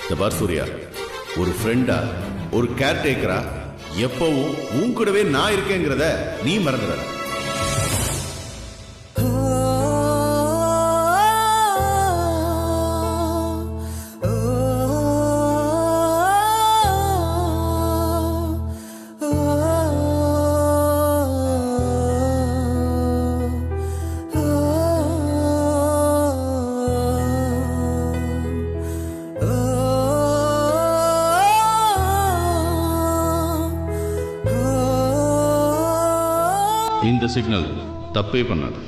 இந்த பார் சூர்யா, ஒரு ஃப்ரெண்டா ஒரு கேர்டேக்கரா எப்பவும் உன் கூடவே நான் இருக்கேங்கிறத நீ மறந்துடாத. இந்த சிக்னல் தப்பே பண்ணாது.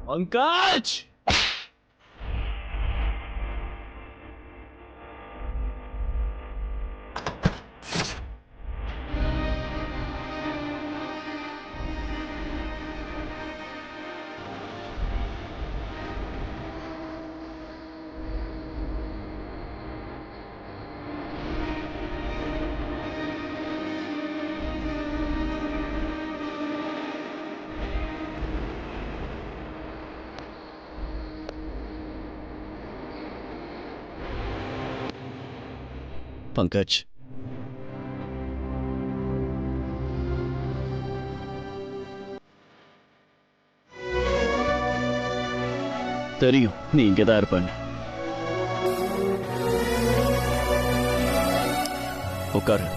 பங்கஜ், பங்கஜ், தெரியும் நீ இங்கதான் இருப்பேன்னு. உட்காரு.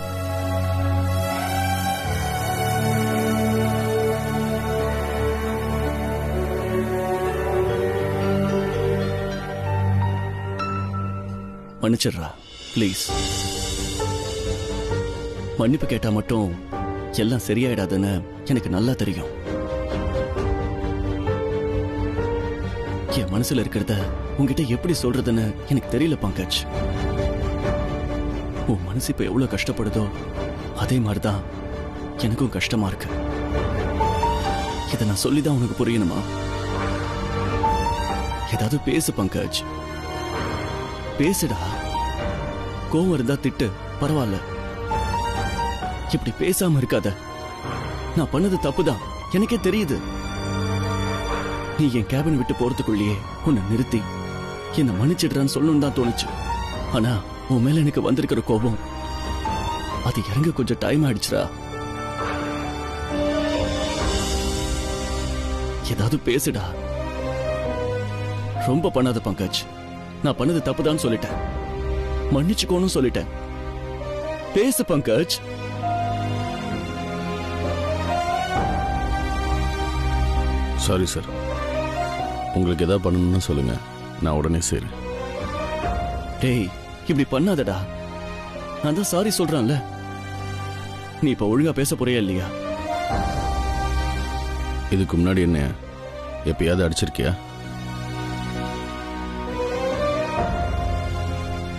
மன்னிச்சிடுறா ப்ளீஸ். மன்னிப்பு கேட்டா மட்டும் எல்லாம் சரியாயிடாதுன்னு எனக்கு நல்லா தெரியும். என் மனசுல இருக்கிறத உங்ககிட்ட எப்படி சொல்றதுன்னு எனக்கு தெரியல பங்கஜ். உன் மனசு இப்ப எவ்வளவு கஷ்டப்படுதோ அதே மாதிரிதான் எனக்கும் கஷ்டமா இருக்கு. இதை நான் சொல்லிதான் உனக்கு புரியணுமா? ஏதாவது பேசு பங்கஜ், பேசுடா. கோவம் இருந்தா திட்டு, பரவாயில்ல. இப்படி பேசாம இருக்காத. நான் பண்ணது தப்புதான், எனக்கே தெரியுது. நீ என் கேபின் விட்டு போறதுக்குள்ளேயே உன்னை நிறுத்தி என்ன மன்னிச்சிடுறான்னு சொல்லணும்னு தான் தோணுச்சு. ஆனா உன் மேல எனக்கு வந்திருக்கிற கோபம் அது இறங்க கொஞ்சம் டைம் ஆயிடுச்சுடா. ஏதாவது பேசுடா. ரொம்ப பண்ணாத பங்கஜ். நான் பண்ணது தப்புதான் சொல்லிட்டேன், மன்னிச்சுக்கோன்னு சொல்லிட்டேன். பேசு பங்கஜ். சாரி சார், உங்களுக்கு எதாவது பண்ணணும்னு சொல்லுங்க, நான் உடனே செய்றேன். டேய், இப்படி பண்ணாதடா. நான் தான் சாரி சொல்றேன்ல. நீ இப்ப ஒழுங்கா பேச போறியா இல்லையா? இதுக்கு முன்னாடி என்ன எப்பயாவது அடிச்சிருக்கியா?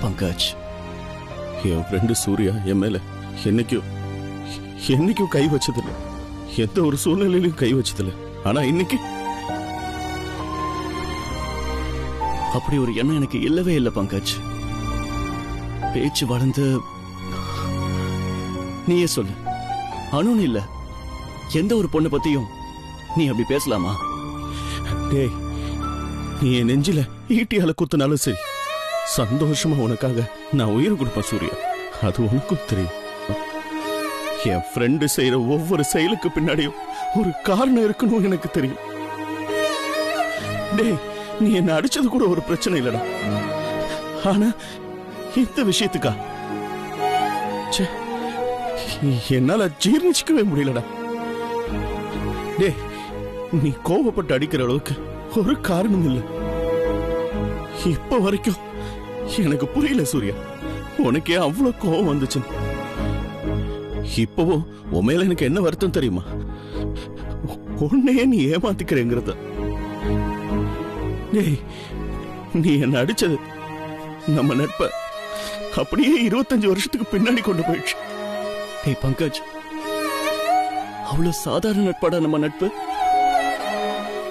பங்கஜ், என் ஃப்ரெண்டு சூர்யா என் மேல என்னைக்கும் கை வச்சதில்லை, எந்த ஒரு சூழ்நிலையிலும் கை வச்சதில்லை. ஆனா இன்னைக்கு அப்படி ஒரு எண்ணம் எனக்கு இல்லவே இல்லை பங்கஜ். பேச்சு வளர்ந்து நீயே சொல்லு, அணுன்னு இல்ல எந்த ஒரு பொண்ணை பத்தியும் நீ அப்படி பேசலாமா? டேய், நீ என் நெஞ்சில ஈட்டியால குத்துனாலும் சரி, சந்தோஷமா உனக்காக நான் உயிர் கொடுப்பேன் சூர்யா. அது உனக்கும் தெரியும். என் ஃப்ரெண்டு செய்யற ஒவ்வொரு செயலுக்கு பின்னாடியும் ஒரு காரணம் இருக்கணும் எனக்கு தெரியும். டேய், நீ என்ன அடிச்சது கூட ஒரு பிரச்சனை இல்லடா. ஆனா இந்த விஷயத்துக்கா என்னால ஜீர்ணிச்சுக்கவே முடியலடா. டேய், நீ கோபப்பட்டு அடிக்கிற அளவுக்கு ஒரு காரணம் இல்லை. இப்ப வரைக்கும் எனக்கு புரியல சூர்யா, உனக்கே அவ்வளவு கோபம் வந்துச்சு. இப்பவும் உன் மேல எனக்கு என்ன வருத்தம் தெரியுமா? உன்னையே நீ ஏமாத்திக்கிறேங்கிறத. டேய், நீ என்ன அடிச்சது நம்ம நட்ப அப்படியே 25 வருஷத்துக்கு பின்னாடி கொண்டு போயிடுச்சு. டேய் பங்கஜ், அவ்வளவு சாதாரண நட்பாடா நம்ம நட்பு?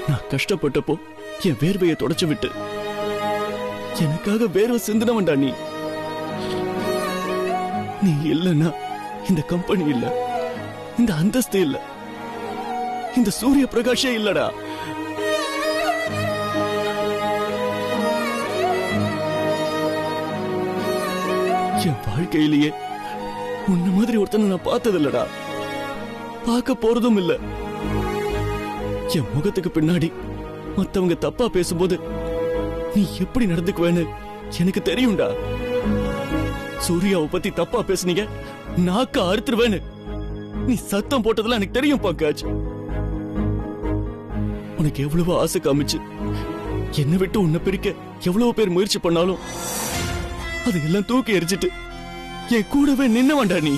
நான் கஷ்டப்பட்டப்போ என் வேர்வையை தொடச்சு விட்டு எனக்காக வேர்வை சிந்தினவன்டா நீ. நீ இல்லைன்னா இந்த கம்பெனி இல்ல, இந்த அந்தஸ்து இல்ல, இந்த சூரிய பிரகாஷே இல்லடா. என் வாழ்க்கையிலேயே உன்ன மாதிரி ஒருத்தனை நான் பார்த்தது இல்லடா, பார்க்க போறதும் இல்ல. என் முகத்துக்கு பின்னாடி மத்தவங்க தப்பா பேசும்போது நீ எப்படி நடந்துக்குவேன்னு எனக்கு தெரியும்டா. சூர்யாவை பத்தி தப்பா பேசுனீங்க, நாக்க அறுத்துருவேன்னு நீ சத்தம் போட்டதெல்லாம் எனக்கு தெரியும் பங்கஜ். உனக்கு எவ்வளவு ஆசை காமிச்சு என்னை விட்டு உன்னை பிரிக்க எவ்வளவு பேர் முயற்சி பண்ணாலும் அதையெல்லாம் தூக்கி எரிச்சிட்டு என் கூடவே நின்னவன்டா நீ.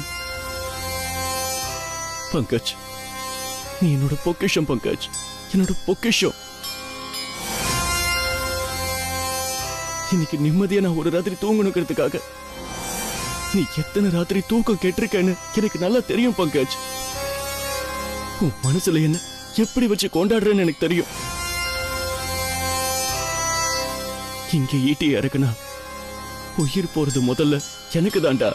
பங்கஜ், நீ என்னோட பொக்கிஷம் பங்கஜ், என்னோட பொக்கிஷம். இன்னைக்கு நிம்மதியா நான் ஒரு ராத்திரி தூங்கணுங்கிறதுக்காக நீ எத்தனை ராத்திரி தூக்கம் கேட்டிருக்கேன்னு எனக்கு நல்லா தெரியும் பங்கஜ். உன் மனசுல என்ன எப்படி வச்சு கொண்டாடுறேன்னு எனக்கு தெரியும். இங்க ஈட்டி இறக்குனா உயிர் போறது முதல்ல எனக்கு தான்டா.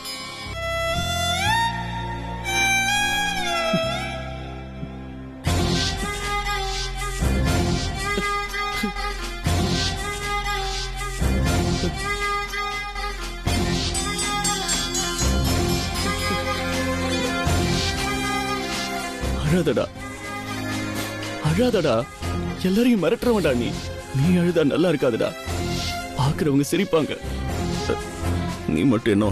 அழாதடா, அழாதடா. எல்லாரையும் மிரட்டுறவன்டா நீ. நீ அழுதா நல்லா இருக்காதுடா, பாக்குறவங்க சிரிப்பாங்க. நீ மட்டும் என்ன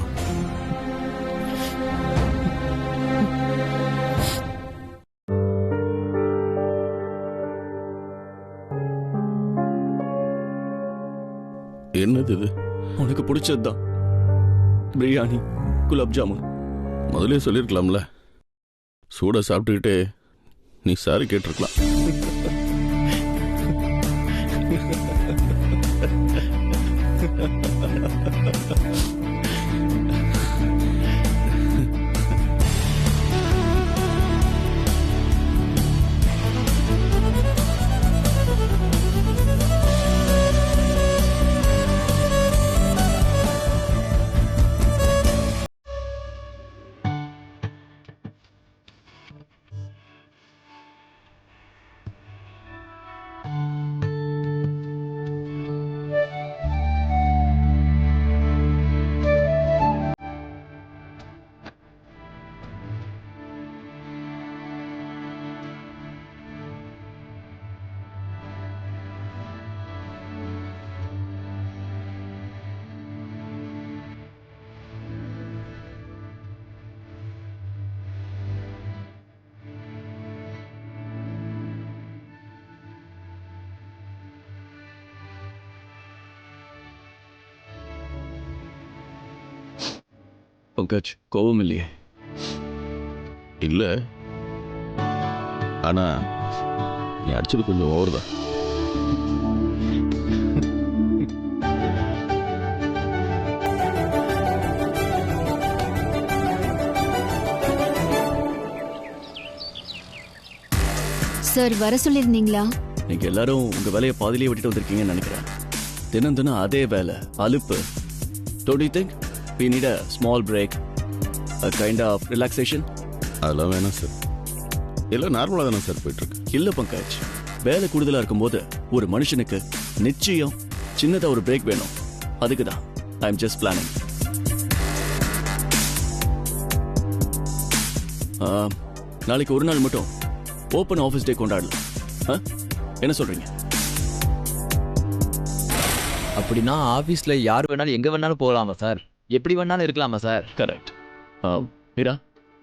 என்னது இது? உனக்கு பிடிச்சதுதான் பிரியாணி, குலாப் ஜாமுன். முதல்ல சொல்லிருக்கலாம்ல. சூடா சாப்பிட்டுக்கிட்டே நீ சாரி கேட்டிருக்கலாம். பங்கஜ், கோபம் இல்லையே? இல்ல, ஆனா நீ அடிச்சது கொஞ்சம் ஓவர் தான். சார், வர சொல்லியிருந்தீங்களா? நீங்க எல்லாரும் உங்க வேலையை பாதியிலே விட்டுட்டு வந்திருக்கீங்கன்னு நினைக்கிறேன். தினம் தினம் அதே வேலை, அலுப்பு. Don't you think we need a small break, a kind of relaxation? அதெல்லாம் வேணாம் சார், எல்லாம் நார்மலாக தானே சார் போயிட்டு இருக்கு. இல்ல பங்கஜ், வேலை கூடுதலா இருக்கும்போது ஒரு மனுஷனுக்கு நிச்சயம் சின்னதா ஒரு பிரேக் வேணும். அதுக்கு தான் ஐ எம் ஜஸ்ட் பிளானிங். நாளைக்கு ஒரு நாள் மட்டும் ஓப்பன் ஆஃபீஸ் டே கொண்டாடலாம். என்ன சொல்றீங்க? அப்படின்னா ஆபீஸ்ல யார் வேணாலும் எங்க வேணாலும் போகலாமா சார்? எப்படி வேணாலும் இருக்கலாமா சார்? கரெக்ட். மீரா,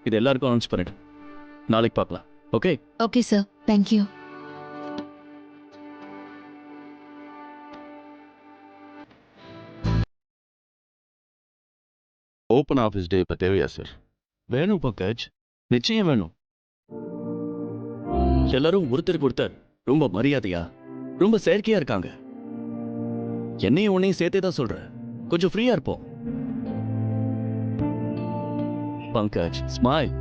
இது எல்லாருக்கும் அனௌன்ஸ் பண்ணிட்டு நாளைக்கு பார்க்கலாம். Okay? Okay sir, thank you. Open office day இப்போ தேவையா சார்? வேணும் பங்கஜ், நிச்சயம் வேணும். எல்லாரும் ஒருத்தருக்கு ஒருத்தர் ரொம்ப மரியாதையா, ரொம்ப செயற்கையா இருக்காங்க. என்னையும் உன்னையும் சேர்த்தே தான் சொல்றேன், கொஞ்சம் ஃப்ரீயா இருப்போம். பங்கஜ், ஸ்மைல்.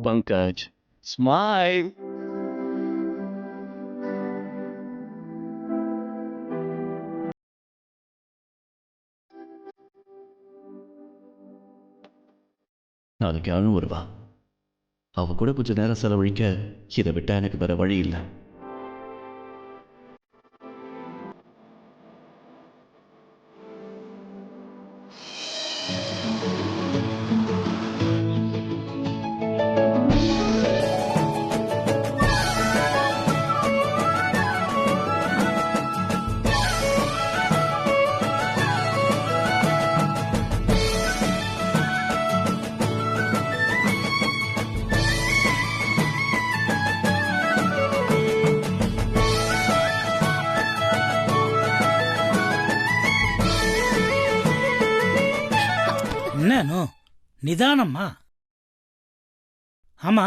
பங்கஜ், ஸ்மைல். நாளைக்கு அழு வருவா. அவ கூட கொஞ்சம் நேரம் செலவழிக்க இதை விட்டா எனக்கு வேற வழி இல்லை. என்ன நிதானம்மா? ஆமா,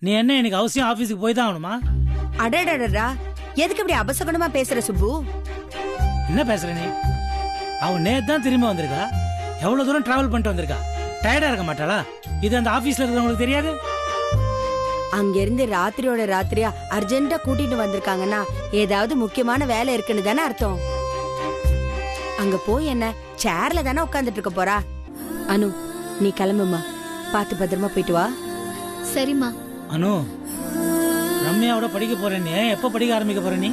நீ என்ன எனக்கு அவசியம் ஆபீஸுக்கு போய் தான் ஆகணுமா? அடடடடா, எதுக்கு இப்படி அபசகுணமா பேசுற சுப்பு? என்ன பேசுற நீ? அவன் நேத்து தான் திரும்ப வந்திருக்கா. எவ்வளவு தூரம் டிராவல் பண்ணிட்டு வந்திருக்கா. டயர்டா இருக்க மாட்டாளா? இது அந்த ஆபீஸ்ல இருக்கிறவங்களுக்கு தெரியாது? அங்க இருந்து ராத்திரியோட ராத்திரியா அர்ஜென்ட்டா கூட்டிட்டு வந்திருக்காங்கன்னா ஏதாவது முக்கியமான வேலை இருக்குன்னு தானே அர்த்தம். அங்க போய் என்ன சேர்ல தானே உட்கார்ந்துட்டு இருக்க போறா? அனு, நீ கிளம்புமா, பார்த்து பத்திரமா போயிட்டு வா. சரிம்மா. அனு, ரம்யாவோட படிக்க போறேன். நீ எப்ப படிக்க ஆரம்பிக்க போற? நீ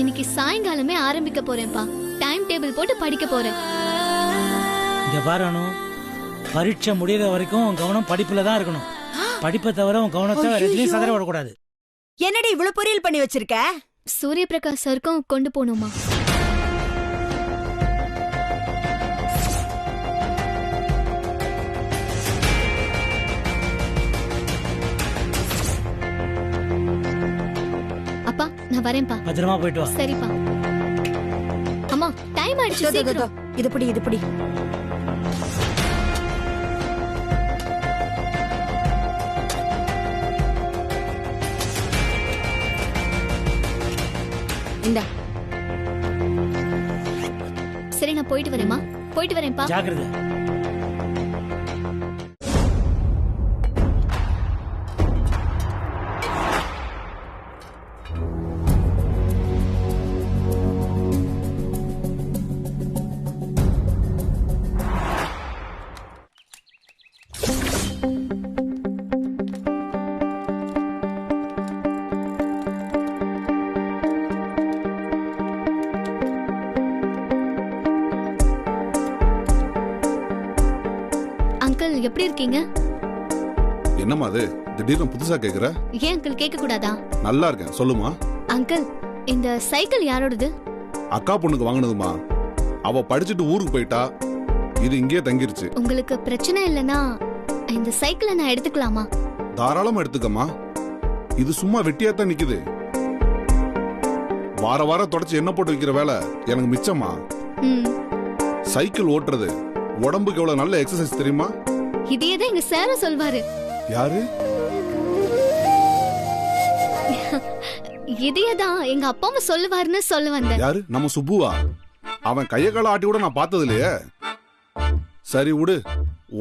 இன்னைக்கு சாயங்காலமே ஆரம்பிக்க போறேன்ப்பா. டைம் டேபிள் போட்டு படிக்க போறேன். இங்க பாரு அனு, பரீட்சை முடியற வரைக்கும் உன் கவனம் படிப்புல தான் இருக்கணும். படிப்பை தவிர உன் கவனத்தை வேற எதுலயும் சதற விடக்கூடாது. என்னடி இவ்வளவு பொரியல் பண்ணி வச்சிருக்க? சூரிய பிரகாஷ் சருக்கும் கொண்டு போகணுமா? அப்பா, நான் வரேன்ப்பா. பத்திரமா போயிட்டு வா. சரிப்பா. அம்மா, டைம் ஆயிடுச்சு, சீக்கிரம். இது பிடி, இது பிடி. இந்தா. சரி, நான் போயிட்டு வரேம்மா. போயிட்டு வரேன்ப்பா. ஜாக்கிரதை. அங்கிள், எப்படி இருக்கீங்க? என்னம்மா அது திடீர்னு புதுசா கேக்குற? ஏன் அங்கிள் கேட்க கூடாதா? நல்லா இருக்கேன், சொல்லுமா. அங்கிள், இந்த சைக்கிள் யாரோடது? அக்கா பொண்ணுக்கு வாங்கினதுமா. அவ படிச்சுட்டு ஊருக்கு போயிட்டா, இது இங்கே தங்கிருச்சு. உங்களுக்கு பிரச்சனை இல்லனா இந்த சைக்கிளை நான் எடுத்துக்கலாமா? தாராளமா எடுத்துக்கம்மா. இது சும்மா வெட்டியாத்தான் நிக்குது. வார வாரம் தொடச்சு என்ன போட்டு வைக்கிற வேலை எனக்கு மிச்சமா. சைக்கிள் ஓட்டுறது உடம்புக்கு எவ்வளவு நல்ல எக்ஸசைஸ் தெரியுமா? இதையேதான் எங்க சார் சொல்வாரு. யாரு? இதையேதான் எங்க அப்பாவும் சொல்லுவாருன்னு சொல்ல வந்தேன். யாரு? நம்ம சுப்புவா? அவன் கைய கால ஆட்டி கூட நான் பார்த்தது இல்லையே. சரி விடு,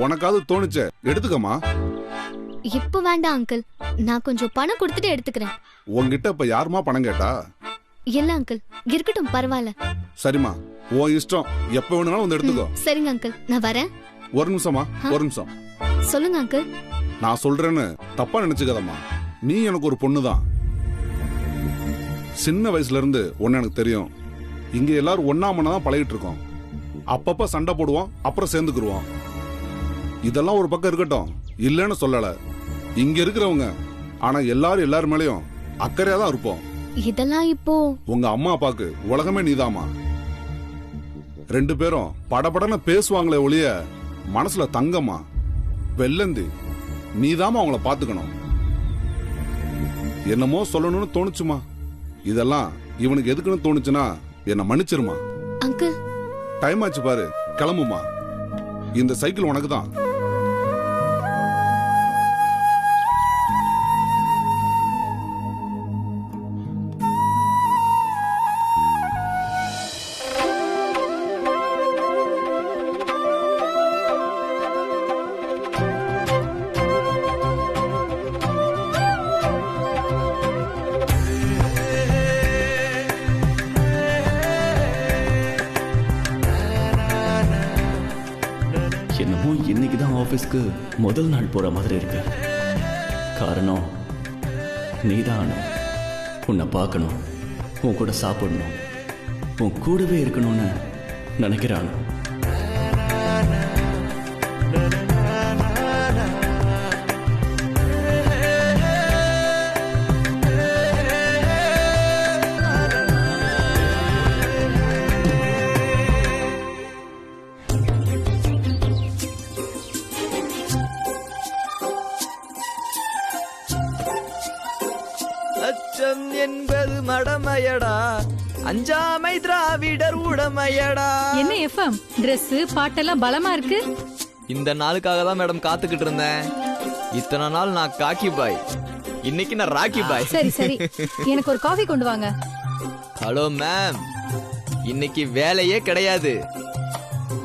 உனக்காவது தோணுச்சே, எடுத்துக்கமா. இப்ப வேண்டாம் அங்கிள், நான் கொஞ்சம் பணம் கொடுத்துட்டு எடுத்துக்கிறேன். உன்கிட்ட இப்ப யாருமா பணம் கேட்டா? இல்ல அங்கிள், இருக்கட்டும், பரவாயில்ல. சரிம்மா, உன் இஷ்டம், எப்ப வேணும்னாலும் வந்து எடுத்துக்கோ. சரிங்க அங்கிள், நான் வரேன். ஒரு நிமிஷமா, ஒரு நிமிஷம். சொல்லுங்க அங்கிள். நான் சொல்றேன்னு தப்பா நினைச்சுக்கதம்மா. நீ எனக்கு ஒரு பொண்ணுதான். சின்ன வயசுல இருந்து ஒன்னு எனக்கு தெரியும். இங்க எல்லாரும் ஒன்னா மண்ணதான் பழகிட்டு இருக்கோம். அப்பப்ப சண்டை போடுவோம், அப்புறம் சேர்ந்துக்குருவோம். இதெல்லாம் ஒரு பக்கம் இருக்கட்டும், இல்லன்னு சொல்லல. இங்க இருக்கிறவங்க ஆனா எல்லாரும் எல்லாரும் மேலயும் அக்கறையா தான் இருப்போம். இதெல்லாம் இப்போ உங்க அம்மா அப்பாக்கு உலகமே நீதாமா. ரெண்டு பேரும் படபடன்னு பேசுவாங்களே ஒழிய மனசுல தங்கம்மா. வெள்ளந்தி நீதாமா அவங்கள பாத்துக்கணும். என்னமோ சொல்லணும்னு தோணுச்சுமா. இதெல்லாம் இவனுக்கு எதுக்குன்னு தோணுச்சுன்னா என்ன மன்னிச்சிருமா. அங்கிள், டைம் ஆச்சு பாரு, கிளம்புமா. இந்த சைக்கிள் உனக்கு தான். என்னமோ இன்னைக்குதான் ஆஃபீஸ்க்கு முதல் நாள் போற மாதிரி இருக்கு. காரணம் நீதான். உன்னை பார்க்கணும், உன் கூட சாப்பிடணும், உன் கூடவே இருக்கணும்னு நினைக்கிறான். அச்சம் என்பது மடமையடா, அஞ்சாமை திராவிடர் உடமையடா. என்ன எஃப்எம் Dress பாட்டெல்லாம் பலமா இருக்கு. இந்த நாளுக்காக தான் மேடம் காத்துக்கிட்டு இருந்தேன். இத்தனை நாள் நான் காக்கி பாய், இன்னைக்கு நான் ராக்கி பாய். சரி சரி, எனக்கு ஒரு காஃபி கொண்டு வாங்க. ஹலோ மேம், இன்னைக்கு வேலையே கிடையாது.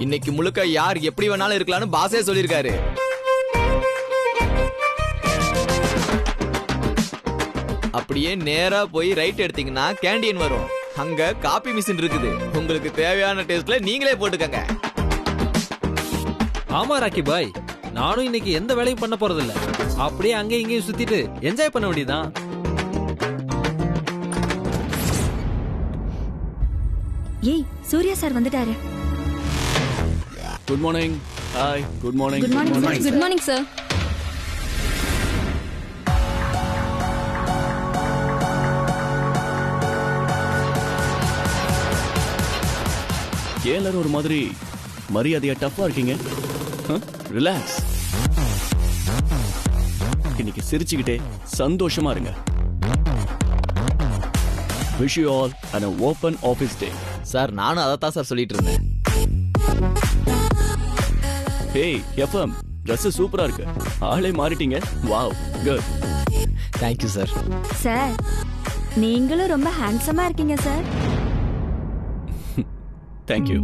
இன்னைக்கு முழுக்க யார் எப்படி வேணாலும் இருக்கலாம்னு பாஸே சொல்லியிருக்காரு. அப்படியே நேரா போய் ரைட் எடுத்தீங்கன்னா கேண்டீன் வரும். அங்க காபி மிஷின் இருக்குது. உங்களுக்கு தேவையான டேஸ்ட்ல நீங்களே போட்டுக்கங்க. ஆமா ராக்கி பாய், நானும் இன்னைக்கு எந்த வேலையும் பண்ண போறதில்ல. அப்படியே அங்கேயும் இங்கேயும் சுத்திட்டு என்ஜாய் பண்ண வேண்டியதான். ஏய், சூர்யா சார் வந்துட்டாரு. Good morning. Hi, good morning. Good morning. Good morning sir. ஏன் எல்லாரும் ஒரு மாதிரி மரியாதையா டஃப்பா இருக்கீங்க? ரிலாக்ஸ். இன்னைக்கு சிரிச்சுக்கிட்டே சந்தோஷமா இருங்க. Wish you all an open office day. Sir, நானும் அதைத்தான் சார் சொல்லிட்டு இருந்தேன். ஹேய் எஃப்எம், Dress சூப்பரா இருக்கு. ஆளே மாறிட்டீங்க. Wow, good. Thank you sir. Sir, நீங்களும் ரொம்ப ஹேண்ட்ஸமா இருக்கீங்க sir. Thank you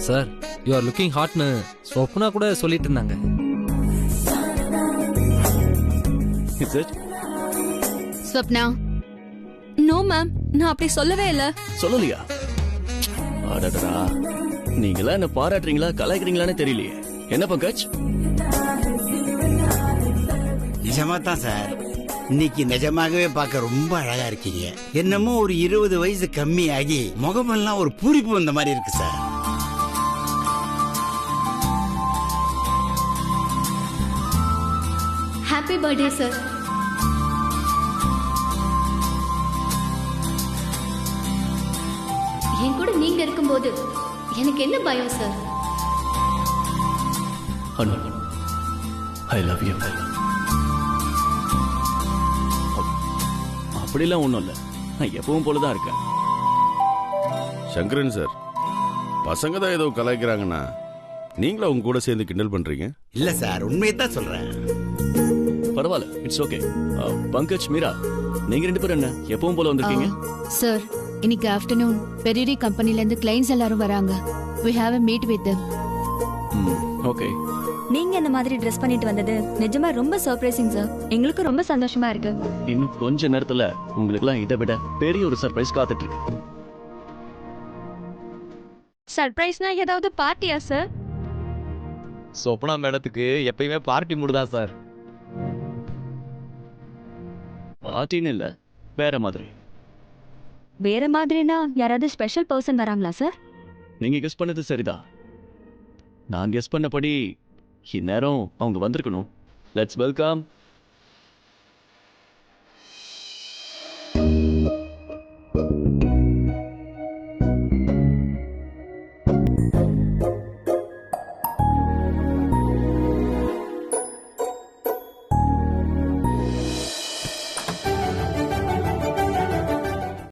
sir, you are looking ஹாட்னு சொப்னா கூட சொல்லிட்டு இருந்தாங்க. It's it. Swapna, no ma'am, நான் அப்படி சொல்லவே இல்ல. சொல்லலையா? அடடா, நீங்களா என்ன பாராட்டுறீங்களா கலாய்க்கிறீங்களான்னு தெரியலையே. என்ன பங்கஜ்? நிஜமா தான் சார், இன்னைக்கு நிஜமாகவே பார்க்க ரொம்ப அழகா இருக்கீங்க. என்னமோ ஒரு 20 வயசு கம்மியாகி முகமெல்லாம் ஒரு பூரிப்பு வந்த மாதிரி இருக்கு சார். Happy birthday sir. என் கூட நீங்க இருக்கும்போது எனக்கு என்ன பயம் sir? Anu, I love you. அப்படிலாம் ஒண்ணும் இல்ல, நான் எப்பவும் போலதான் இருக்கேன். சங்கரன் சார், பசங்க தான் ஏதோ கலாய்க்கிறாங்கன்னா நீங்களும் அவங்க கூட சேர்ந்து கிண்டல் பண்றீங்க. இல்ல சார், உண்மையை தான் சொல்றேன். பரவாயில்ல, இட்ஸ் ஓகே. பங்கஜ், மீரா, நீங்க ரெண்டு பேரும் என்ன எப்பவும் போல வந்திருக்கீங்க? சார், இன்னைக்கு ஆஃப்டர்நூன் பெரியரி கம்பெனில இருந்து கிளைண்ட்ஸ் எல்லாரும் வராங்க. we have a meet with them. Okay. நீங்க இந்த மாதிரி ட்ரெஸ் பண்ணிட்டு வந்தது நிஜமா ரொம்ப சர்ப்ரைசிங் சார். எங்களுக்கு ரொம்ப சந்தோஷமா இருக்கு. இன்னும் கொஞ்ச நேரத்துல உங்களுக்குலாம் இதை விட பெரிய ஒரு சர்ப்ரைஸ் காத்துட்டு இருக்கு. சர்ப்ரைஸ்னா ஏதாவது பார்ட்டியா சார்? சொப்னா மேடத்துக்கு எப்பயுமே பார்ட்டி மூடு தான் சார். பார்ட்டின்னு இல்ல, வேற மாதிரி. வேற மாதிரினா யாராவது ஸ்பெஷல் பர்சன் வராங்களா சார்? நீங்க கெஸ் பண்ணது சரிதான். நான் கெஸ் பண்ணபடி இந்நேரம் அவங்க வந்திருக்கணும். Let's welcome